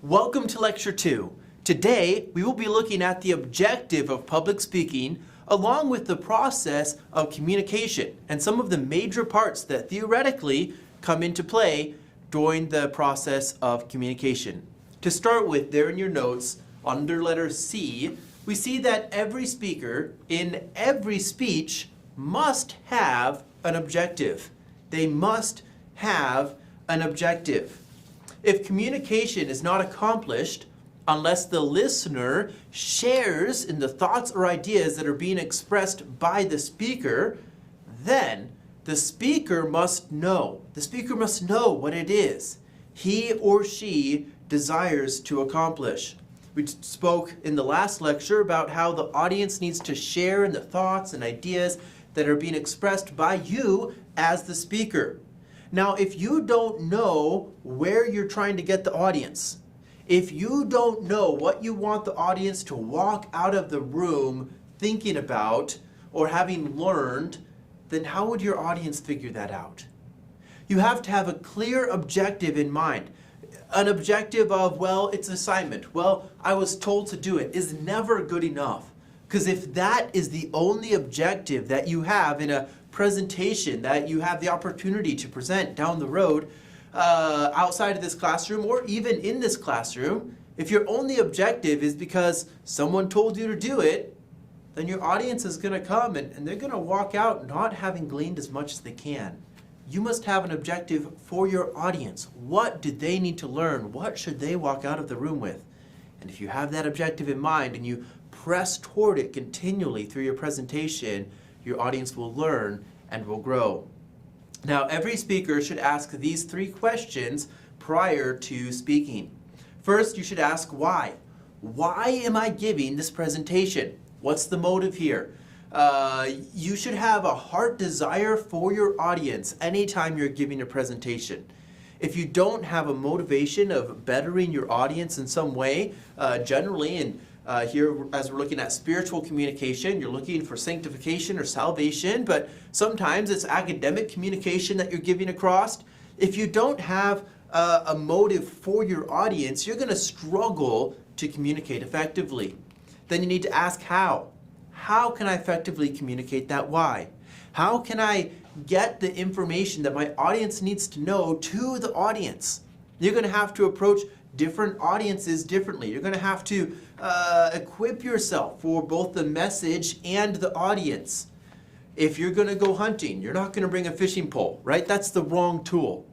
Welcome to Lecture 2. Today, we will be looking at the objective of public speaking along with the process of communication and some of the major parts that theoretically come into play during the process of communication. To start with, there in your notes, under letter C, we see that every speaker in every speech must have an objective. They must have an objective. If communication is not accomplished unless the listener shares in the thoughts or ideas that are being expressed by the speaker, then the speaker must know. The speaker must know what it is he or she desires to accomplish. We spoke in the last lecture about how the audience needs to share in the thoughts and ideas that are being expressed by you as the speaker. Now, if you don't know where you're trying to get the audience, if you don't know what you want the audience to walk out of the room thinking about or having learned, then how would your audience figure that out? You have to have a clear objective in mind. An objective of, well, it's an assignment. Well, I was told to do it is never good enough. Because if that is the only objective that you have in a presentation that you have the opportunity to present down the road, outside of this classroom or even in this classroom, if your only objective is because someone told you to do it, then your audience is going to come and they're going to walk out not having gleaned as much as they can. You must have an objective for your audience. What do they need to learn? What should they walk out of the room with? And if you have that objective in mind and you press toward it continually through your presentation, your audience will learn and will grow. Now, every speaker should ask these 3 questions prior to speaking. First, you should ask why. Why am I giving this presentation? What's the motive here? You should have a heart desire for your audience anytime you're giving a presentation. If you don't have a motivation of bettering your audience in some way, generally, and here, as we're looking at spiritual communication, you're looking for sanctification or salvation, but sometimes it's academic communication that you're giving across. If you don't have a motive for your audience, you're going to struggle to communicate effectively. Then you need to ask how. How can I effectively communicate that why? How can I get the information that my audience needs to know to the audience? You're going to have to approach different audiences differently. You're going to have to equip yourself for both the message and the audience. If you're going to go hunting, you're not going to bring a fishing pole, right? That's the wrong tool.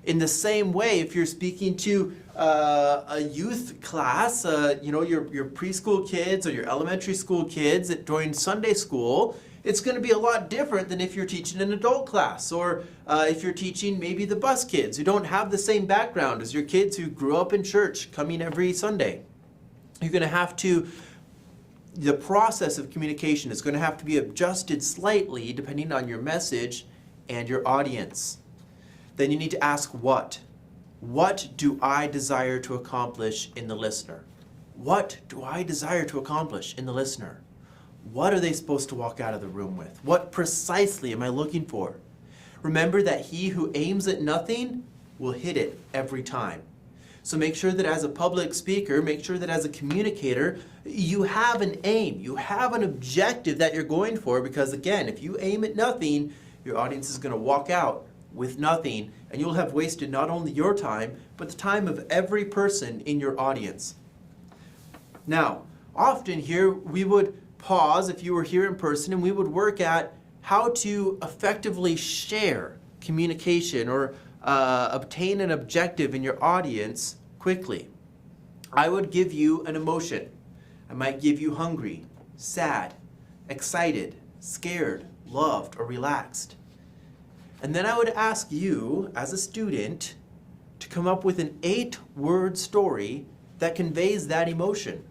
In the same way, if you're speaking to a youth class, your preschool kids or your elementary school kids during Sunday school, it's going to be a lot different than if you're teaching an adult class or if you're teaching maybe the bus kids who don't have the same background as your kids who grew up in church coming every Sunday. You're going to have to, the process of communication is going to have to be adjusted slightly depending on your message and your audience. Then you need to ask what. What do I desire to accomplish in the listener? What do I desire to accomplish in the listener? What are they supposed to walk out of the room with? What precisely am I looking for? Remember that he who aims at nothing will hit it every time. So make sure that as a public speaker, make sure that as a communicator, you have an aim. You have an objective that you're going for because, again, if you aim at nothing, your audience is going to walk out with nothing and you'll have wasted not only your time, but the time of every person in your audience. Now, often here we would pause if you were here in person and we would work at how to effectively share communication or obtain an objective in your audience quickly. I would give you an emotion. I might give you hungry, sad, excited, scared, loved, or relaxed. And then I would ask you as a student to come up with an 8-word story that conveys that emotion.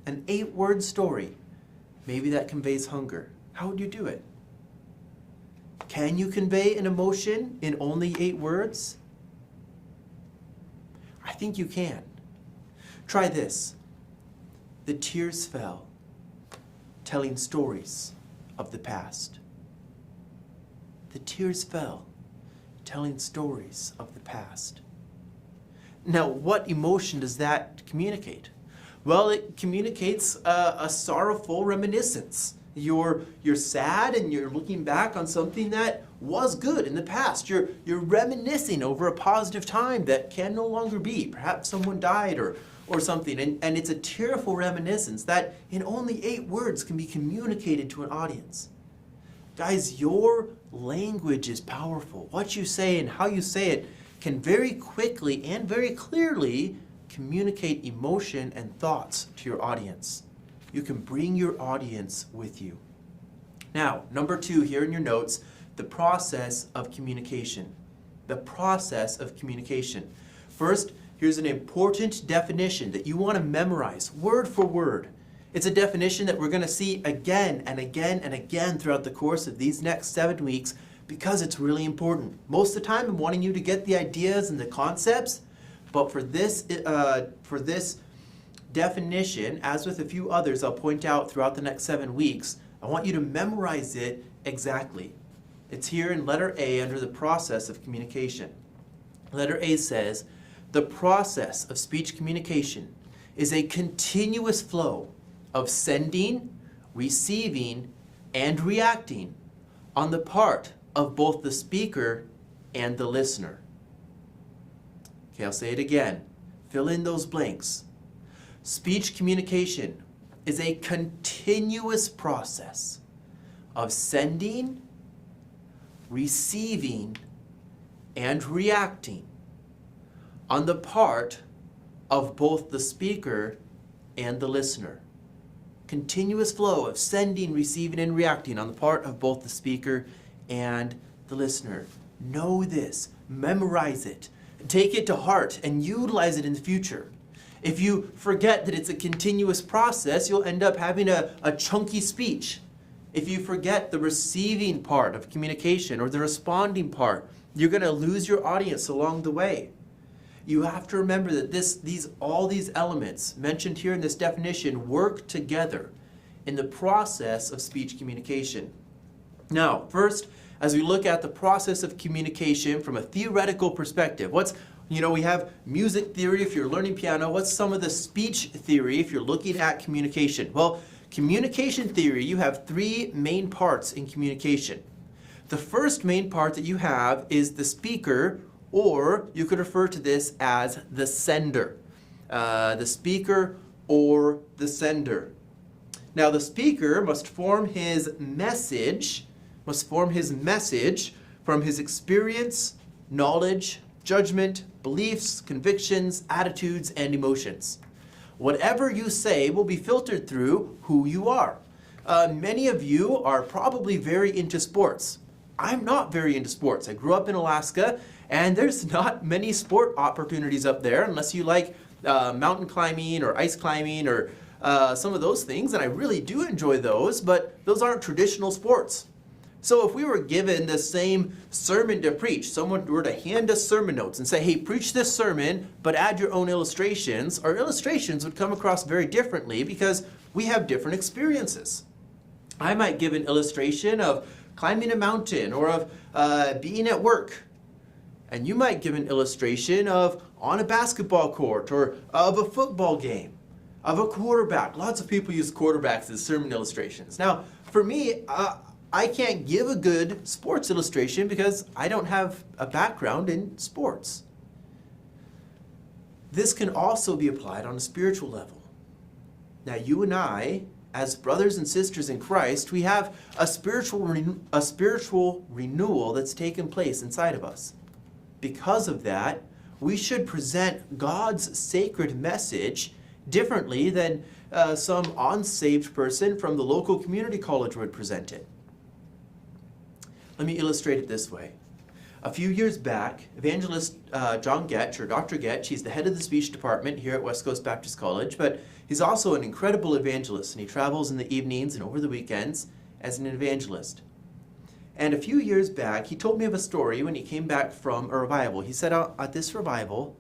An 8-word story, maybe that conveys hunger. How would you do it? Can you convey an emotion in only 8 words? I think you can. Try this. The tears fell, telling stories of the past. The tears fell, telling stories of the past. Now, what emotion does that communicate? Well, it communicates a sorrowful reminiscence. You're sad and you're looking back on something that was good in the past. You're reminiscing over a positive time that can no longer be. Perhaps someone died or something. And it's a tearful reminiscence that in only 8 words can be communicated to an audience. Guys, your language is powerful. What you say and how you say it can very quickly and very clearly communicate emotion and thoughts to your audience. You can bring your audience with you. Now, number 2 here in your notes, the process of communication. The process of communication. First, here's an important definition that you want to memorize word for word. It's a definition that we're going to see again and again and again throughout the course of these next 7 weeks because it's really important. Most of the time I'm wanting you to get the ideas and the concepts, but for this definition, as with a few others I'll point out throughout the next 7 weeks, I want you to memorize it exactly. It's here in letter A under the process of communication. Letter A says, the process of speech communication is a continuous flow of sending, receiving, and reacting on the part of both the speaker and the listener. Okay, I'll say it again. Fill in those blanks. Speech communication is a continuous process of sending, receiving, and reacting on the part of both the speaker and the listener. Continuous flow of sending, receiving, and reacting on the part of both the speaker and the listener. Know this, memorize it, take it to heart, and utilize it in the future. If you forget that it's a continuous process, you'll end up having a chunky speech. If you forget the receiving part of communication or the responding part, you're going to lose your audience along the way. You have to remember that all these elements mentioned here in this definition work together in the process of speech communication. Now, first, as we look at the process of communication from a theoretical perspective, we have music theory if you're learning piano. What's some of the speech theory if you're looking at communication? Well, communication theory, you have 3 main parts in communication. The first main part that you have is the speaker, or you could refer to this as the sender. The speaker or the sender. Now, the speaker must form his message from his experience, knowledge, judgment, beliefs, convictions, attitudes, and emotions. Whatever you say will be filtered through who you are. Many of you are probably very into sports. I'm not very into sports. I grew up in Alaska, and there's not many sport opportunities up there unless you like mountain climbing or ice climbing or some of those things, and I really do enjoy those, but those aren't traditional sports. So if we were given the same sermon to preach, someone were to hand us sermon notes and say, hey, preach this sermon, but add your own illustrations, our illustrations would come across very differently because we have different experiences. I might give an illustration of climbing a mountain or of being at work. And you might give an illustration of on a basketball court or of a football game, of a quarterback. Lots of people use quarterbacks as sermon illustrations. Now, for me, I can't give a good sports illustration because I don't have a background in sports. This can also be applied on a spiritual level. Now, you and I, as brothers and sisters in Christ, we have a spiritual renewal that's taken place inside of us. Because of that, we should present God's sacred message differently than some unsaved person from the local community college would present it. Let me illustrate it this way. A few years back, evangelist John Getch, or Dr. Getch, he's the head of the speech department here at West Coast Baptist College, but he's also an incredible evangelist, and he travels in the evenings and over the weekends as an evangelist. And a few years back, he told me of a story when he came back from a revival. He said at this revival,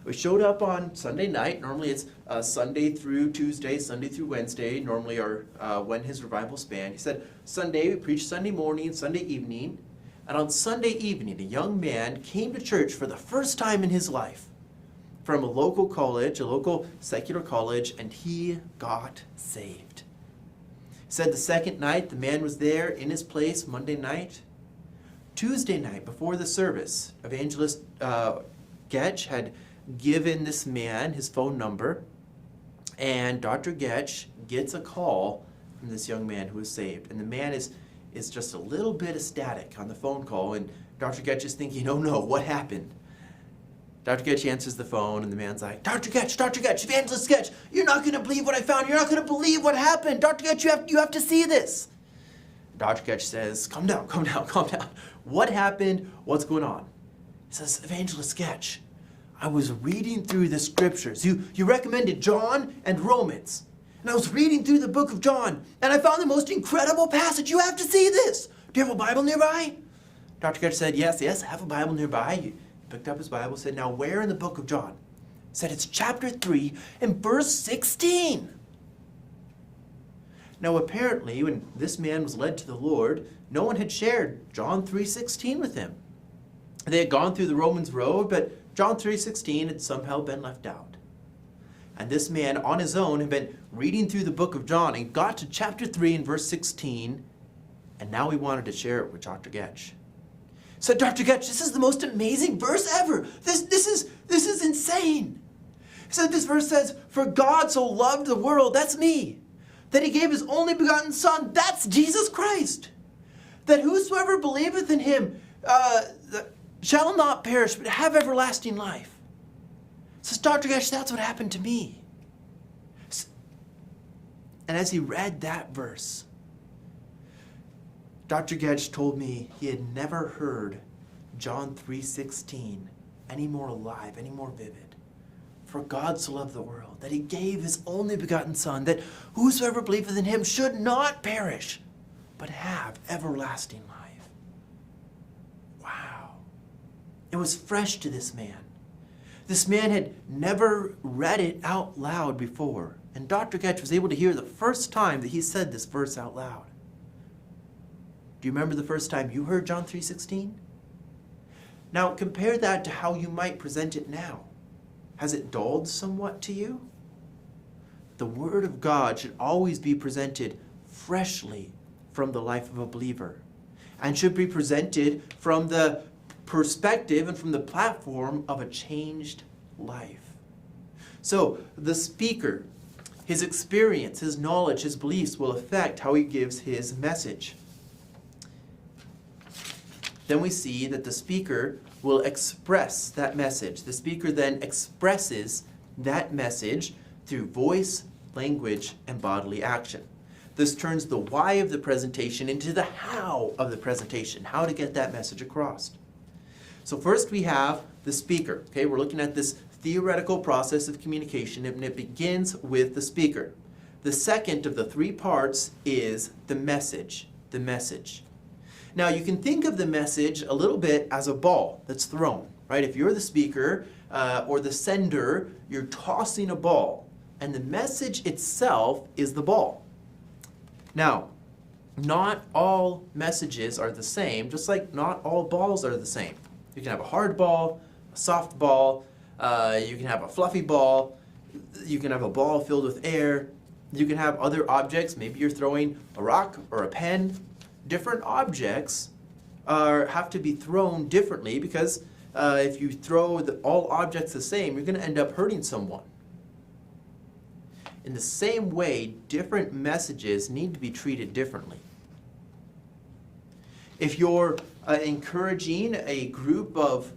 we showed up on Sunday night. Normally it's Sunday through Tuesday, Sunday through Wednesday, normally are when his revival spanned. He said, Sunday, we preached Sunday morning, Sunday evening. And on Sunday evening, a young man came to church for the first time in his life. from a local college, a local secular college, and he got saved. Said the second night the man was there in his place, Monday night. Tuesday night, before the service, Evangelist Getch had given this man his phone number, and Dr. Getch gets a call from this young man who was saved. And the man is just a little bit ecstatic on the phone call, and Dr. Getch is thinking, oh no, what happened? Dr. Getch answers the phone, and the man's like, Dr. Getch, Evangelist Getch, you're not going to believe what I found. You're not going to believe what happened. Dr. Getch, you have to see this. Dr. Getch says, calm down. What happened? What's going on? He says, Evangelist Getch, I was reading through the scriptures. You recommended John and Romans. And I was reading through the book of John, and I found the most incredible passage. You have to see this. Do you have a Bible nearby? Dr. Getch said, yes, I have a Bible nearby. He picked up his Bible, said, now where in the book of John? He said, it's chapter 3 and verse 16. Now apparently, when this man was led to the Lord, no one had shared John 3:16 with him. They had gone through the Romans road, but John 3:16 had somehow been left out. And this man on his own had been reading through the book of John and got to chapter 3 and verse 16, and now he wanted to share it with Dr. Getch. He said, Dr. Getch, this is the most amazing verse ever. This is insane. He said, this verse says, for God so loved the world, that's me, that he gave his only begotten Son, that's Jesus Christ, that whosoever believeth in him shall not perish, but have everlasting life. Says, Dr. Getch, that's what happened to me. And as he read that verse, Dr. Getch told me he had never heard John 3:16 any more alive, any more vivid. For God so loved the world, that he gave his only begotten Son, that whosoever believeth in him should not perish, but have everlasting life. Wow. It was fresh to this man. This man had never read it out loud before, and Dr. Getch was able to hear the first time that he said this verse out loud. Do you remember the first time you heard John 3:16? Now compare that to how you might present it now. Has it dulled somewhat to you? The Word of God should always be presented freshly from the life of a believer, and should be presented from the perspective and from the platform of a changed life. So the speaker, his experience, his knowledge, his beliefs will affect how he gives his message. Then we see that the speaker will express that message. The speaker then expresses that message through voice, language, and bodily action. This turns the why of the presentation into the how of the presentation, how to get that message across. So first we have the speaker. Okay, we're looking at this theoretical process of communication, and it begins with the speaker. The second of the three parts is the message. The message. Now you can think of the message a little bit as a ball that's thrown, right? If you're the speaker or the sender, you're tossing a ball, and the message itself is the ball. Now, not all messages are the same, just like not all balls are the same. You can have a hard ball, a soft ball, you can have a fluffy ball, you can have a ball filled with air, you can have other objects, maybe you're throwing a rock or a pen. Different objects have to be thrown differently, because if you throw all objects the same, you're going to end up hurting someone. In the same way, different messages need to be treated differently. If you're encouraging a group of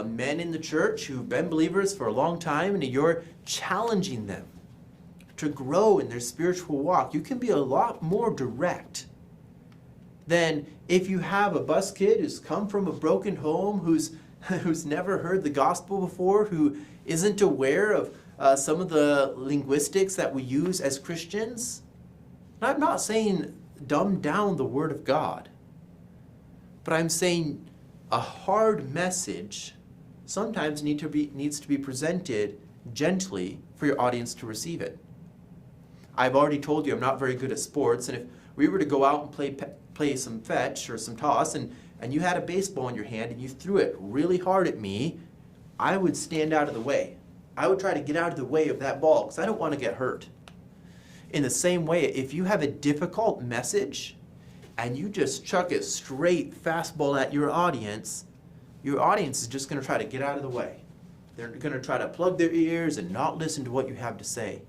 men in the church who've been believers for a long time, and you're challenging them to grow in their spiritual walk, you can be a lot more direct than if you have a bus kid who's come from a broken home, who's never heard the gospel before, who isn't aware of some of the linguistics that we use as Christians. I'm not saying dumb down the Word of God, but I'm saying a hard message sometimes needs to be presented gently for your audience to receive it. I've already told you I'm not very good at sports, and if we were to go out and play some fetch or some toss, and you had a baseball in your hand and you threw it really hard at me, I would stand out of the way. I would try to get out of the way of that ball because I don't want to get hurt. In the same way, if you have a difficult message and you just chuck a straight fastball at your audience is just going to try to get out of the way. They're going to try to plug their ears and not listen to what you have to say.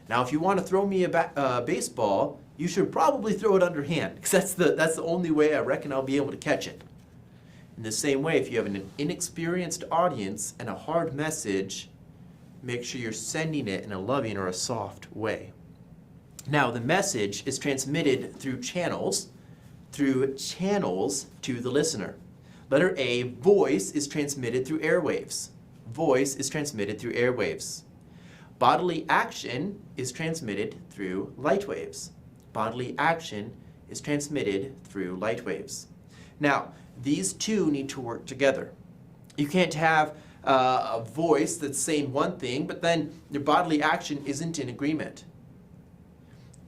Now, if you want to throw me a baseball, you should probably throw it underhand because that's the only way I reckon I'll be able to catch it. In the same way, if you have an inexperienced audience and a hard message, make sure you're sending it in a loving or a soft way. Now, the message is transmitted through channels to the listener. Letter A, voice is transmitted through airwaves. Voice is transmitted through airwaves. Bodily action is transmitted through light waves. Bodily action is transmitted through light waves. Now, these two need to work together. You can't have a voice that's saying one thing, but then your bodily action isn't in agreement.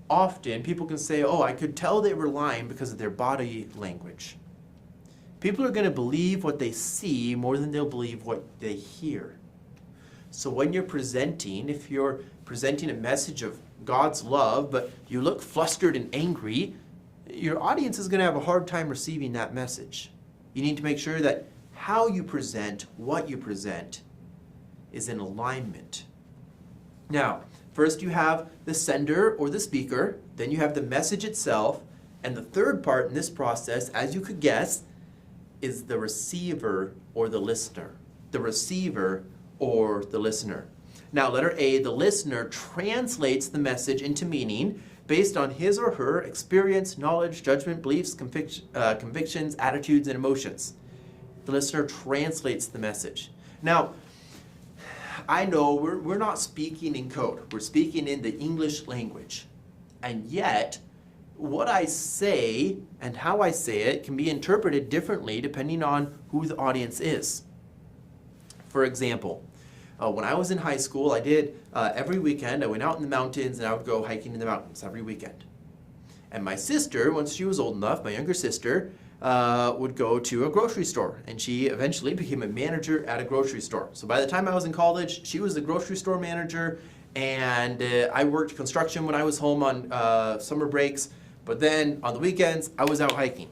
Often, people can say, oh, I could tell they were lying because of their body language. People are going to believe what they see more than they'll believe what they hear. So when you're presenting, if you're presenting a message of God's love, but you look flustered and angry, your audience is going to have a hard time receiving that message. You need to make sure that how you present, what you present, is in alignment. Now, first you have the sender or the speaker, then you have the message itself, and the third part in this process, as you could guess, is the receiver or the listener. The receiver or the listener. Now, letter A, the listener translates the message into meaning based on his or her experience, knowledge, judgment, beliefs, convictions, attitudes, and emotions. The listener translates the message. Now, I know we're not speaking in code. We're speaking in the English language. And yet, what I say and how I say it can be interpreted differently depending on who the audience is. For example, when I was in high school, I did every weekend, I went out in the mountains and I would go hiking in the mountains every weekend. And my sister, once she was old enough, my younger sister, would go to a grocery store. And she eventually became a manager at a grocery store. So by the time I was in college, she was the grocery store manager, and I worked construction when I was home on summer breaks. But then on the weekends, I was out hiking.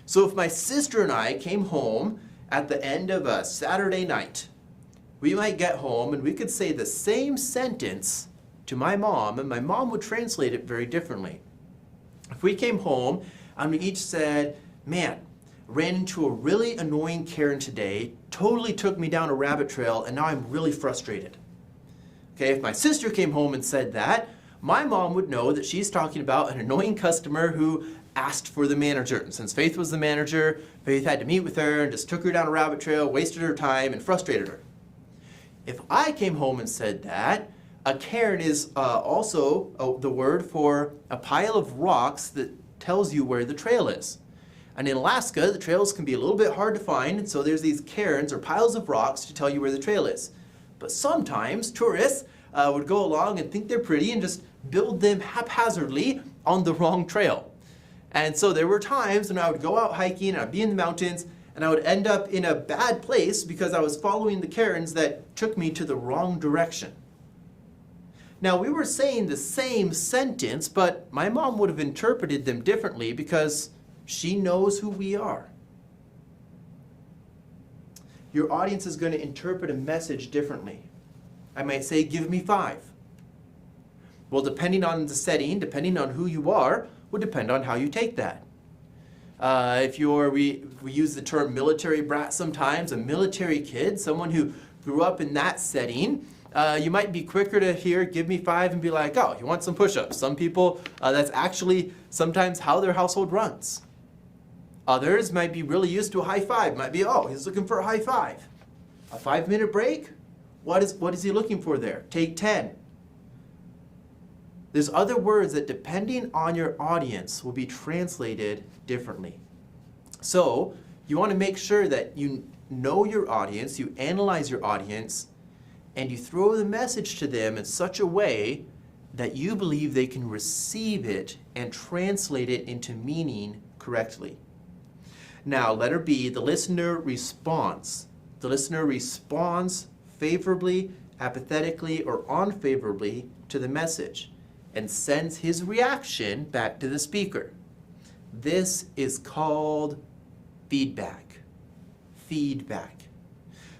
So if my sister and I came home at the end of a Saturday night, we might get home and we could say the same sentence to my mom, and my mom would translate it very differently. If we came home and we each said, man, ran into a really annoying Karen today, totally took me down a rabbit trail, and now I'm really frustrated. Okay, if my sister came home and said that, my mom would know that she's talking about an annoying customer who asked for the manager. And since Faith was the manager, Faith had to meet with her and just took her down a rabbit trail, wasted her time, and frustrated her. If I came home and said that, a cairn is also the word for a pile of rocks that tells you where the trail is. And in Alaska, the trails can be a little bit hard to find, and so there's these cairns or piles of rocks to tell you where the trail is. But sometimes tourists would go along and think they're pretty and just build them haphazardly on the wrong trail. And so there were times when I would go out hiking and I'd be in the mountains and I would end up in a bad place because I was following the cairns that took me to the wrong direction. Now, we were saying the same sentence, but my mom would have interpreted them differently because she knows who we are. Your audience is going to interpret a message differently. I might say, give me 5. Well, depending on the setting, depending on who you are, would depend on how you take that. We use the term military brat sometimes, a military kid, someone who grew up in that setting, you might be quicker to hear, give me 5, and be like, oh, you want some push-ups. Some people, that's actually sometimes how their household runs. Others might be really used to a high five. Might be, oh, he's looking for a high 5. A 5-minute break? What is he looking for there? Take 10. There's other words that, depending on your audience, will be translated differently. So you want to make sure that you know your audience, you analyze your audience, and you throw the message to them in such a way that you believe they can receive it and translate it into meaning correctly. Now, letter B, the listener responds. The listener responds favorably, apathetically, or unfavorably to the message and sends his reaction back to the speaker. This is called feedback. Feedback.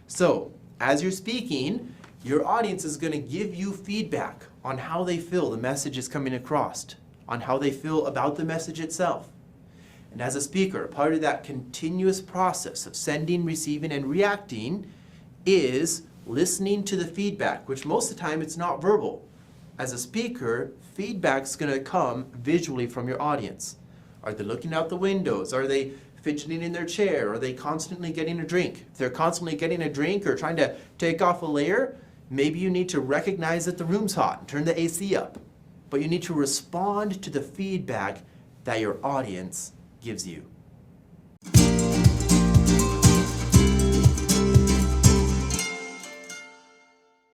So, as you're speaking, your audience is going to give you feedback on how they feel the message is coming across, on how they feel about the message itself. And as a speaker, part of that continuous process of sending, receiving, and reacting is listening to the feedback, which most of the time it's not verbal. As a speaker, feedback's going to come visually from your audience. Are they looking out the windows? Are they fidgeting in their chair? Are they constantly getting a drink? If they're constantly getting a drink or trying to take off a layer, maybe you need to recognize that the room's hot and turn the AC up. But you need to respond to the feedback that your audience gives you.